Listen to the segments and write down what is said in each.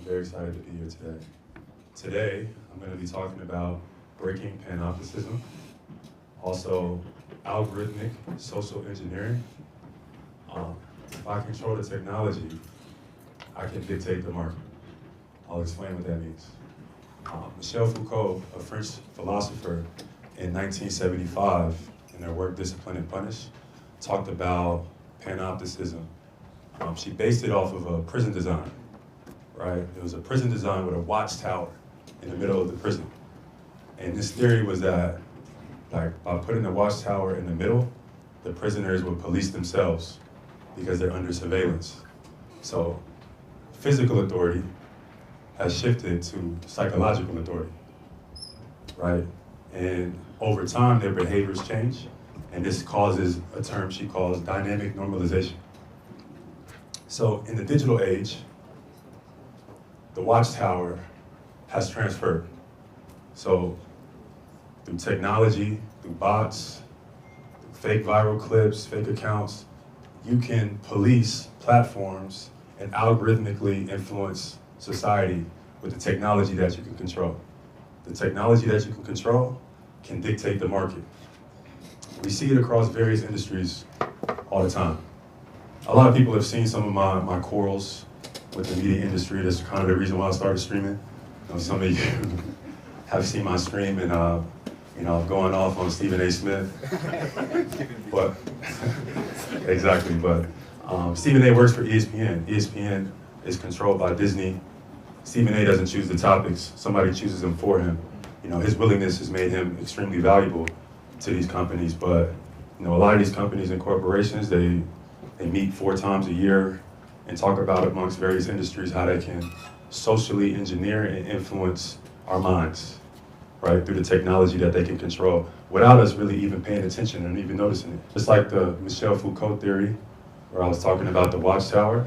I'm very excited to be here today. Today, I'm going to be talking about breaking panopticism, also algorithmic social engineering. If I control the technology, I can dictate the market. I'll explain what that means. Michel Foucault, a French philosopher, in 1975, in their work Discipline and Punish, talked about panopticism. She based it off of a prison design, right? It was a prison design with a watchtower in the middle of the prison. And this theory was that, by putting the watchtower in the middle, the prisoners would police themselves because they're under surveillance. So physical authority has shifted to psychological authority, right? And over time, their behaviors change, and this causes a term she calls dynamic normalization. So in the digital age, the watchtower has transferred. So through technology, through bots, through fake viral clips, fake accounts, you can police platforms and algorithmically influence society with the technology that you can control. The technology that you can control can dictate the market. We see it across various industries all the time. A lot of people have seen some of my quarrels with the media industry. That's kind of the reason why I started streaming. Some of you have seen my stream and going off on Stephen A. Smith. But exactly, but Stephen A. works for ESPN. ESPN is controlled by Disney. Stephen A. doesn't choose the topics. Somebody chooses them for him. His willingness has made him extremely valuable to these companies, but a lot of these companies and corporations, they meet 4 times a year and talk about amongst various industries how they can socially engineer and influence our minds, right, through the technology that they can control without us really even paying attention and even noticing it. Just like the Michel Foucault theory, where I was talking about the watchtower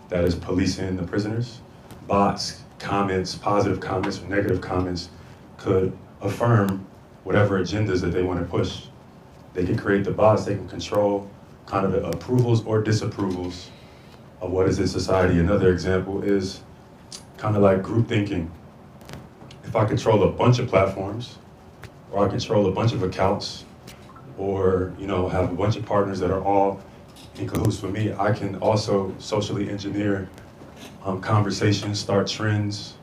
that is policing the prisoners, bots, comments, positive comments or negative comments could affirm whatever agendas that they want to push. They can create the bots, they can control kind of the approvals or disapprovals of what is in society. Another example is kind of like group thinking. If I control a bunch of platforms, or I control a bunch of accounts, or have a bunch of partners that are all in cahoots with me, I can also socially engineer conversations, start trends,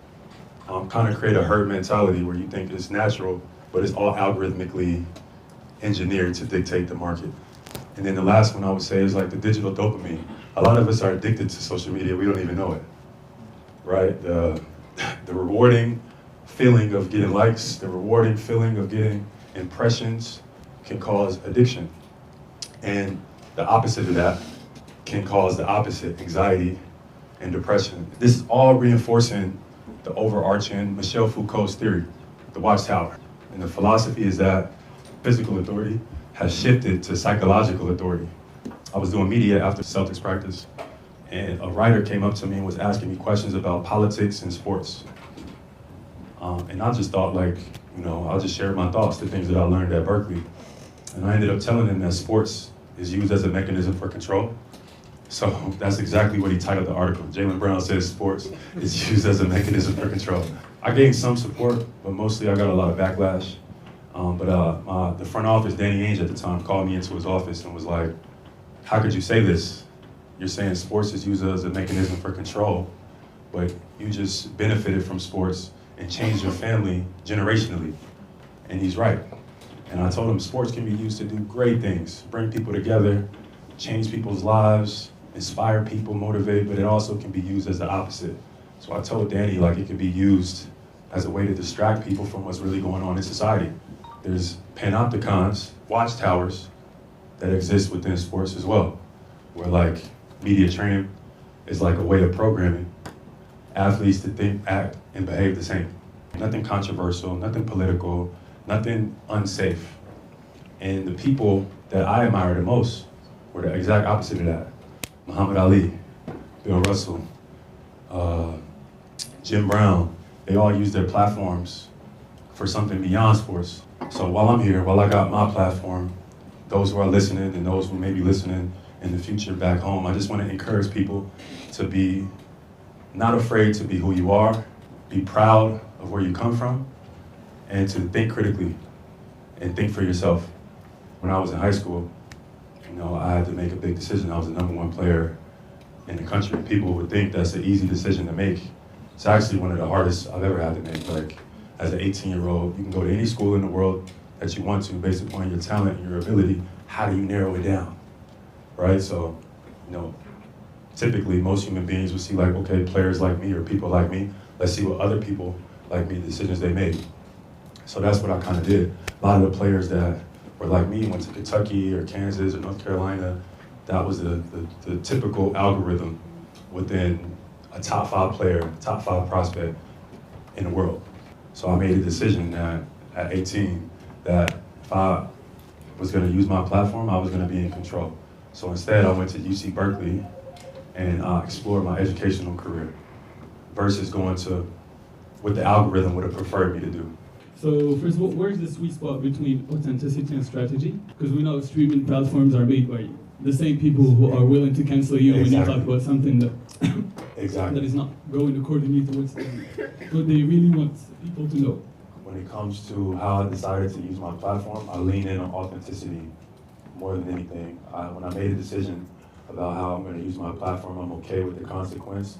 kind of create a herd mentality where you think it's natural, but it's all algorithmically engineered to dictate the market. And then the last one I would say is like the digital dopamine. A lot of us are addicted to social media, we don't even know it, right? The rewarding feeling of getting likes, the rewarding feeling of getting impressions can cause addiction. And the opposite of that can cause the opposite, anxiety and depression. This is all reinforcing the overarching Michel Foucault's theory, the watchtower. And the philosophy is that physical authority has shifted to psychological authority. I was doing media after Celtics practice, and a writer came up to me and was asking me questions about politics and sports. And I just thought I'll just share my thoughts, the things that I learned at Berkeley. And I ended up telling him that sports is used as a mechanism for control. So that's exactly what he titled the article. Jaylen Brown says sports is used as a mechanism for control. I gained some support, but mostly I got a lot of backlash. The front office, Danny Ainge at the time, called me into his office and was like, how could you say this? You're saying sports is used as a mechanism for control, but you just benefited from sports and changed your family generationally. And he's right. And I told him sports can be used to do great things, bring people together, change people's lives, inspire people, motivate, but it also can be used as the opposite. So I told Danny it can be used as a way to distract people from what's really going on in society. There's panopticons, watchtowers, that exist within sports as well, where media training is like a way of programming athletes to think, act, and behave the same. Nothing controversial, nothing political, nothing unsafe. And the people that I admire the most were the exact opposite of that. Muhammad Ali, Bill Russell, Jim Brown, they all use their platforms for something beyond sports. So while I'm here, while I got my platform, those who are listening and those who may be listening in the future back home, I just want to encourage people to be not afraid to be who you are, be proud of where you come from, and to think critically and think for yourself. When I was in high school, I had to make a big decision. I was the #1 player in the country. People would think that's an easy decision to make. It's actually one of the hardest I've ever had to make. Like, as an 18-year-old, you can go to any school in the world that you want to based upon your talent and your ability. How do you narrow it down, right? So, typically most human beings would see like, okay, players like me or people like me, let's see what other people like me, the decisions they made. So that's what I kind of did. A lot of the players that were like me went to Kentucky or Kansas or North Carolina. That was the typical algorithm within a top 5 player, top 5 prospect in the world. So I made a decision that at 18 that if I was going to use my platform, I was going to be in control. So instead, I went to UC Berkeley and explored my educational career versus going to what the algorithm would have preferred me to do. So first of all, where's the sweet spot between authenticity and strategy? Because we know streaming platforms are made by the same people who are willing to cancel you when you talk about something that that is not going accordingly to what they really want people to know. When it comes to how I decided to use my platform, I lean in on authenticity more than anything. When I made a decision about how I'm going to use my platform, I'm okay with the consequence.